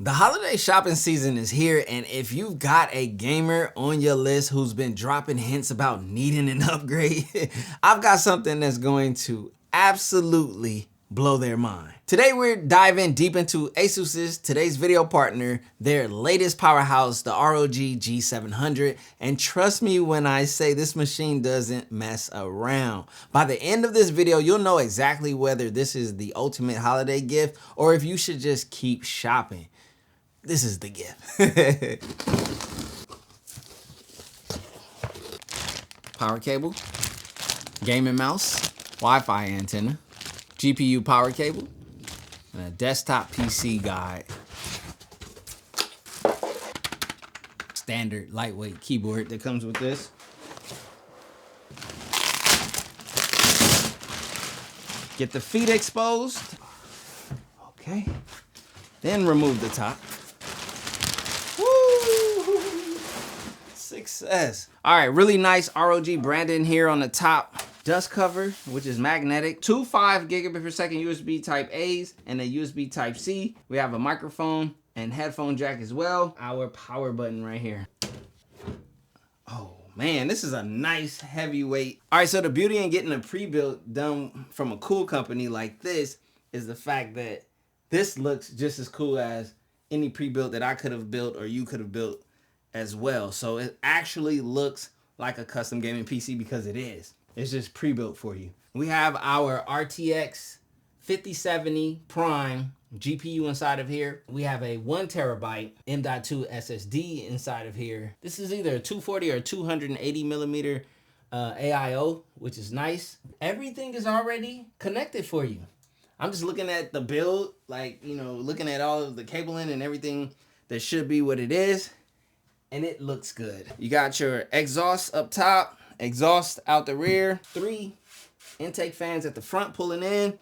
The holiday shopping season is here, and if you've got a gamer on your list who's been dropping hints about needing an upgrade, I've got something that's going to absolutely blow their mind. Today we're diving deep into ASUS's today's video partner, their latest powerhouse, the ROG G700, and trust me when I say this machine doesn't mess around. By the end of this video, you'll know exactly whether this is the ultimate holiday gift or if you should just keep shopping. This is the gift. Power cable, gaming mouse, Wi-Fi antenna, GPU power cable, and a desktop PC guide. Standard lightweight keyboard that comes with this. Get the feet exposed. Okay. Then remove the top. Success. All right, really nice ROG branding here on the top. Dust cover, which is magnetic. Two 5 gigabit per second USB type A's and a USB type C. We have a microphone and headphone jack as well. Our power button right here. Oh man, this is a nice heavyweight. All right, so the beauty in getting a pre-built done from a cool company like this is the fact that this looks just as cool as any pre-built that I could have built or you could have built as well. So it actually looks like a custom gaming PC because it is. It's just pre-built for you. We have our RTX 5070 Prime GPU inside of here. We have a 1 terabyte M.2 SSD inside of here. This is either a 240 or 280 millimeter AIO, which is nice. Everything is already connected for you. I'm just looking at the build, like, you know, looking at all of the cabling and everything that should be what it is, and it looks good. You got your exhaust up top, exhaust out the rear, 3 intake fans at the front pulling in.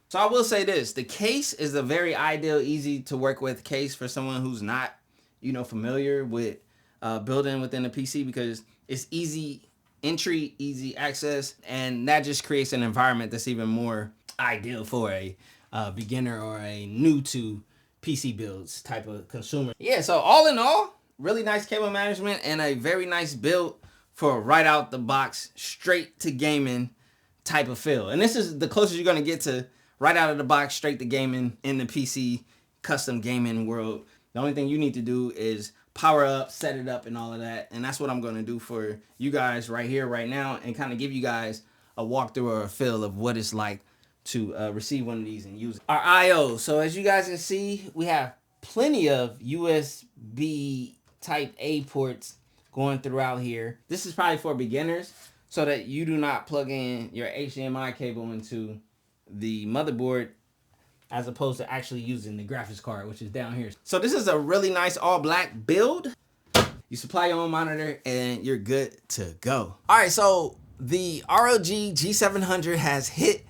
So I will say this, the case is a very ideal, easy to work with case for someone who's not, you know, familiar with building within a PC, because it's easy entry, easy access, and that just creates an environment that's even more ideal for a beginner or a new to PC builds type of consumer. Yeah, so all in all, really nice cable management and a very nice build for right out the box, straight to gaming type of feel. And this is the closest you're gonna get to right out of the box, straight to gaming in the PC custom gaming world. The only thing you need to do is power up, set it up, and all of that. And that's what I'm gonna do for you guys right here, right now, and kind of give you guys a walkthrough or a feel of what it's like to receive one of these and use it. Our I/O. So as you guys can see, we have plenty of USB type A ports going throughout here. This is probably for beginners so that you do not plug in your HDMI cable into the motherboard as opposed to actually using the graphics card, which is down here. So this is a really nice all black build. You supply your own monitor and you're good to go. All right, so the ROG G700 has hit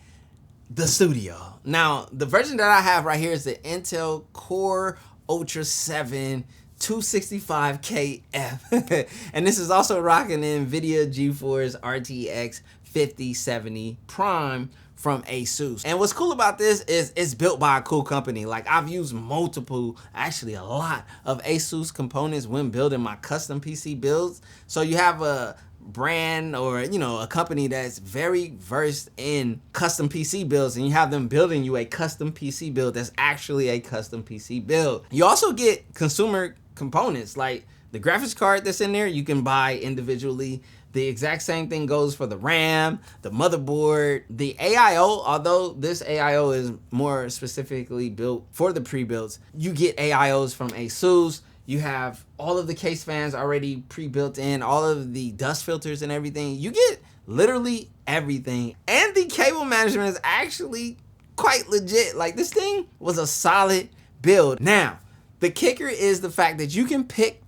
the studio. Now, the version that I have right here is the Intel Core Ultra 7 265KF. And this is also rocking NVIDIA GeForce RTX 5070 Prime from ASUS. And what's cool about this is it's built by a cool company. Like, I've used multiple, actually a lot of ASUS components when building my custom PC builds. So you have a brand or, you know, a company that's very versed in custom PC builds, and you have them building you a custom PC build that's actually a custom PC build. You also get consumer components like the graphics card that's in there, you can buy individually. The exact same thing goes for the RAM, the motherboard, the AIO, although this AIO is more specifically built for the pre-builds. You get AIOs from ASUS. You have all of the case fans already pre-built in, all of the dust filters and everything. You get literally everything. And the cable management is actually quite legit. Like, this thing was a solid build. Now, the kicker is the fact that you can pick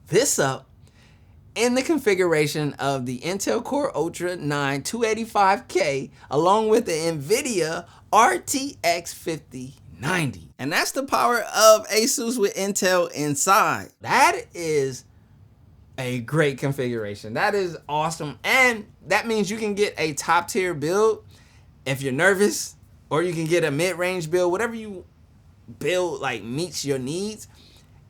this up in the configuration of the Intel Core Ultra 9 285K along with the NVIDIA RTX 5090. And that's the power of ASUS with Intel inside. That is a great configuration. That is awesome. And that means you can get a top tier build if you're nervous, or you can get a mid-range build, whatever you build like meets your needs,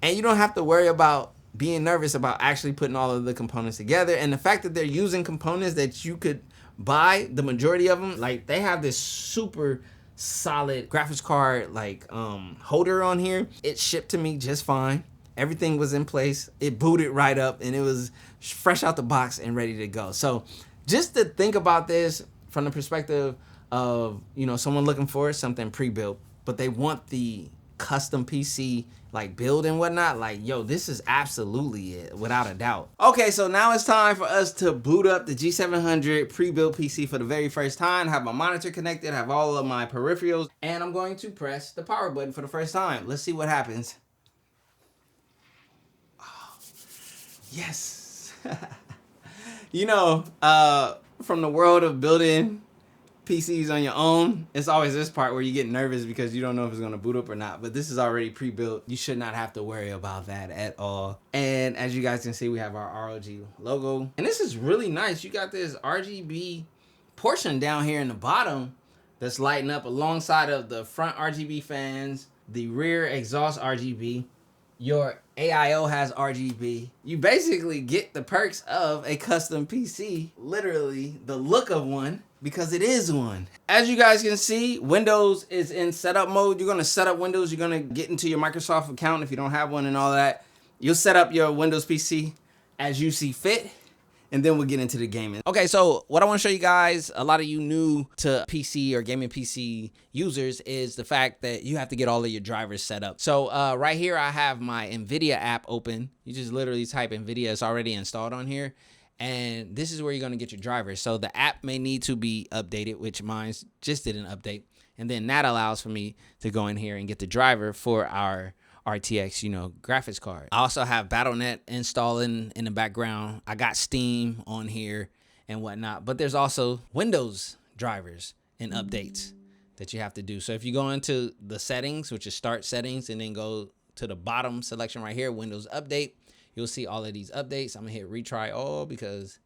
and you don't have to worry about being nervous about actually putting all of the components together. And the fact that they're using components that you could buy, the majority of them, like they have this super solid graphics card like holder on here. It shipped to me just fine. Everything was in place. It booted right up and it was fresh out the box and ready to go. So just to think about this from the perspective of, you know, someone looking for something pre-built, but they want the custom PC like build and whatnot, like, yo, this is absolutely it, without a doubt. Okay, so now it's time for us to boot up the G700 pre-built PC for the very first time. Have my monitor connected, have all of my peripherals, and I'm going to press the power button for the first time. Let's see what happens. Oh, yes. You know, from the world of building PCs on your own, it's always this part where you get nervous because you don't know if it's gonna boot up or not, but this is already pre-built. You should not have to worry about that at all. And as you guys can see, we have our ROG logo. And this is really nice. You got this RGB portion down here in the bottom that's lighting up alongside of the front RGB fans, the rear exhaust RGB. Your AIO has RGB. You basically get the perks of a custom PC, literally the look of one, because it is one. As you guys can see, Windows is in setup mode. You're gonna set up Windows. You're gonna get into your Microsoft account if you don't have one and all that. You'll set up your Windows PC as you see fit, and then we'll get into the gaming. Okay, so what I wanna show you guys, a lot of you new to PC or gaming PC users, is the fact that you have to get all of your drivers set up. So right here, I have my NVIDIA app open. You just literally type NVIDIA, it's already installed on here. And this is where you're gonna get your drivers. So the app may need to be updated, which mine just didn't update. And then that allows for me to go in here and get the driver for our RTX, you know, graphics card. I also have Battle.net installing in the background. I got Steam on here and whatnot, but there's also Windows drivers and updates that you have to do. So if you go into the settings, which is start settings, and then go to the bottom selection right here, Windows Update, you'll see all of these updates. I'm gonna hit retry all because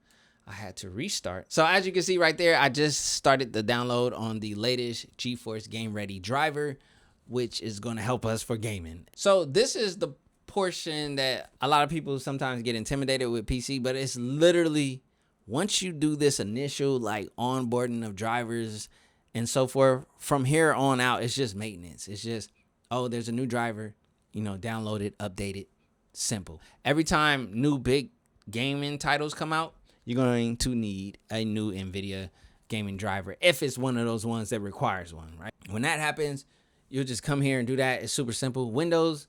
I had to restart. So as you can see right there, I just started the download on the latest GeForce Game Ready driver, which is gonna help us for gaming. So this is the portion that a lot of people sometimes get intimidated with PC, but it's literally, once you do this initial like onboarding of drivers and so forth, from here on out, it's just maintenance. It's just, oh, there's a new driver, you know, download it, update it. Simple. Every time new big gaming titles come out, you're going to need a new NVIDIA gaming driver if it's one of those ones that requires one, right? When that happens, you'll just come here and do that. It's super simple. Windows,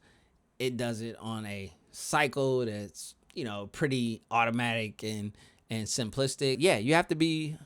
it does it on a cycle that's, you know, pretty automatic and simplistic. Yeah, you have to be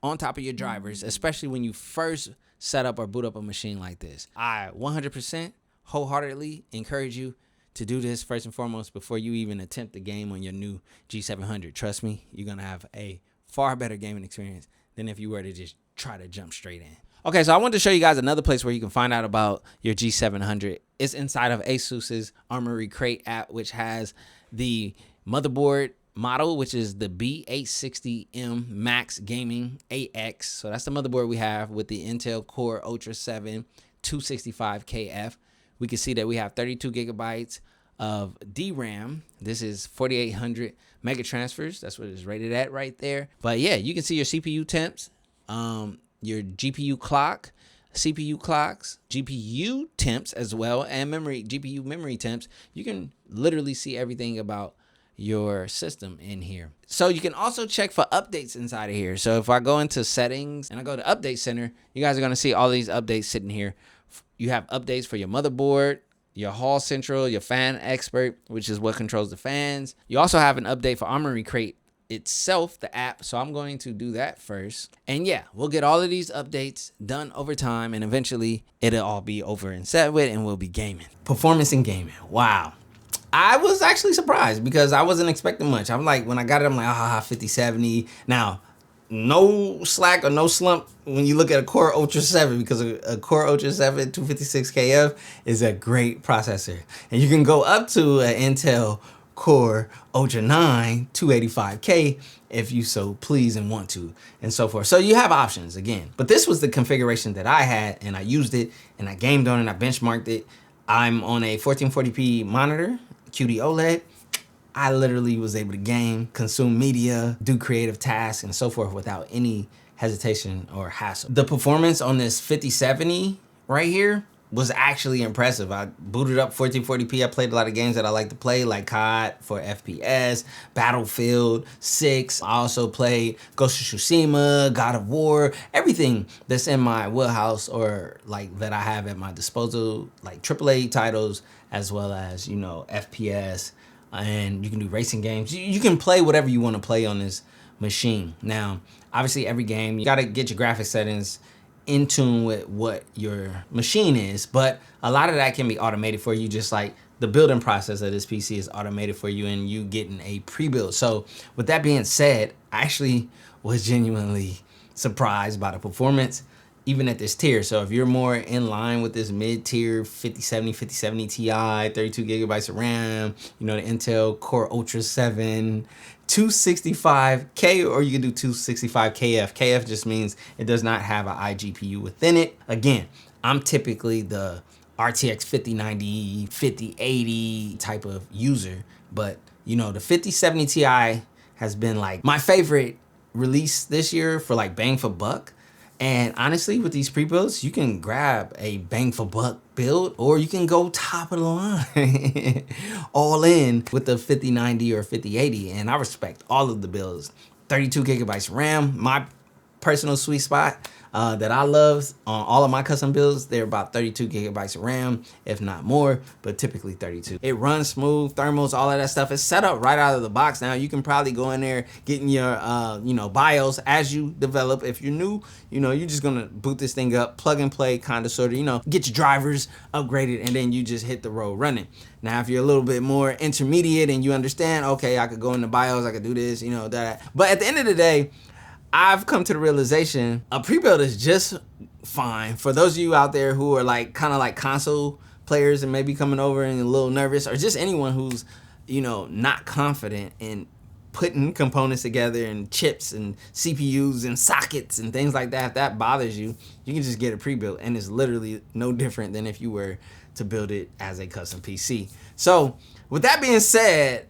on top of your drivers, especially when you first set up or boot up a machine like this. I 100% wholeheartedly encourage you to do this first and foremost before you even attempt the game on your new G700. Trust me, you're gonna have a far better gaming experience than if you were to just try to jump straight in. Okay, so I wanted to show you guys another place where you can find out about your G700. It's inside of ASUS's Armory Crate app, which has the motherboard model, which is the B860M Max Gaming AX. So that's the motherboard we have with the Intel Core Ultra 7 265KF. We can see that we have 32 gigabytes of DRAM. This is 4800 mega transfers. That's what it's rated at right there. But yeah, you can see your CPU temps, your GPU clock, CPU clocks, GPU temps as well, and GPU memory temps. You can literally see everything about your system in here. So you can also check for updates inside of here. So if I go into settings and I go to update center, you guys are going to see all these updates sitting here. You have updates for your motherboard, your Hall Central, your fan expert, which is what controls the fans. You also have an update for Armory Crate itself, the app. So I'm going to do that first. And yeah, we'll get all of these updates done over time, and eventually it'll all be over and set with, and we'll be gaming. Performance in gaming. Wow. I was actually surprised because I wasn't expecting much. I'm like, when I got it, I'm like, 5070. Now, no slack or no slump when you look at a Core Ultra 7, because a Core Ultra 7 256KF is a great processor. And you can go up to an Intel Core Ultra 9 285K if you so please and want to, and so forth. So you have options again. But this was the configuration that I had, and I used it, and I gamed on it, and I benchmarked it. I'm on a 1440p monitor, QD OLED. I literally was able to game, consume media, do creative tasks, and so forth without any hesitation or hassle. The performance on this 5070 right here was actually impressive. I booted up 1440p. I played a lot of games that I like to play, like COD for FPS, Battlefield 6. I also played Ghost of Tsushima, God of War, everything that's in my wheelhouse or like that I have at my disposal, like AAA titles, as well as, you know, FPS, and you can do racing games. You can play whatever you want to play on this machine. Now, obviously every game, you got to get your graphic settings in tune with what your machine is, but a lot of that can be automated for you, just like the building process of this PC is automated for you and you getting a pre-built. So with that being said, I actually was genuinely surprised by the performance, even at this tier. So if you're more in line with this mid-tier 5070 Ti, 32 gigabytes of RAM, you know, the Intel Core Ultra 7, 265K, or you can do 265KF. KF just means it does not have an iGPU within it. Again, I'm typically the RTX 5090, 5080 type of user, but you know, the 5070 Ti has been like my favorite release this year for like bang for buck. And honestly, with these pre-builds, you can grab a bang for buck build, or you can go top of the line all in with the 5090 or 5080. And I respect all of the builds. 32 gigabytes RAM, my personal sweet spot that I love on all of my custom builds. They're about 32 gigabytes of RAM, if not more, but typically 32. It runs smooth, thermals, all of that stuff. It's set up right out of the box. Now you can probably go in there, getting your you know, BIOS as you develop. If you're new, you know, you're just gonna boot this thing up, plug and play, kind of, sort of, you know, get your drivers upgraded, and then you just hit the road running. Now, if you're a little bit more intermediate and you understand, okay, I could go into BIOS, I could do this, you know, that. But at the end of the day, I've come to the realization a pre-build is just fine. For those of you out there who are like kind of like console players and maybe coming over and a little nervous, or just anyone who's, you know, not confident in putting components together and chips and CPUs and sockets and things like that, if that bothers you, you can just get a pre-built, and it's literally no different than if you were to build it as a custom PC. So with that being said,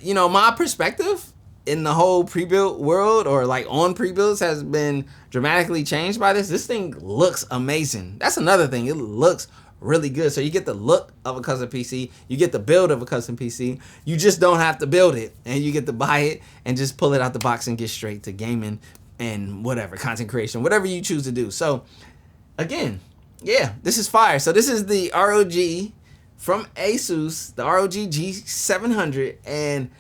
you know, my perspective in the whole pre-built world, or like on pre-builds, has been dramatically changed by this. This thing looks amazing. That's another thing. It looks really good. So you get the look of a custom PC, you get the build of a custom PC. You just don't have to build it, and you get to buy it and just pull it out the box and get straight to gaming and whatever, content creation, whatever you choose to do. So again, yeah, this is fire. So this is the ROG from ASUS, the ROG G700, and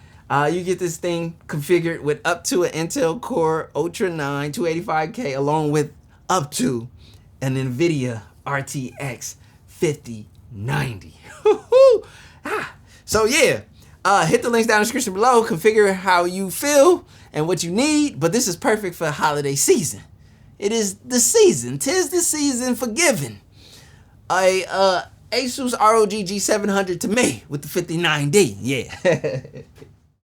you get this thing configured with up to an Intel Core Ultra 9 285K, along with up to an NVIDIA RTX 5090. So yeah, hit the links down in the description below. Configure how you feel and what you need. But this is perfect for the holiday season. It is the season. 'Tis the season for giving. A ASUS ROG G700 to me with the 5090. Yeah.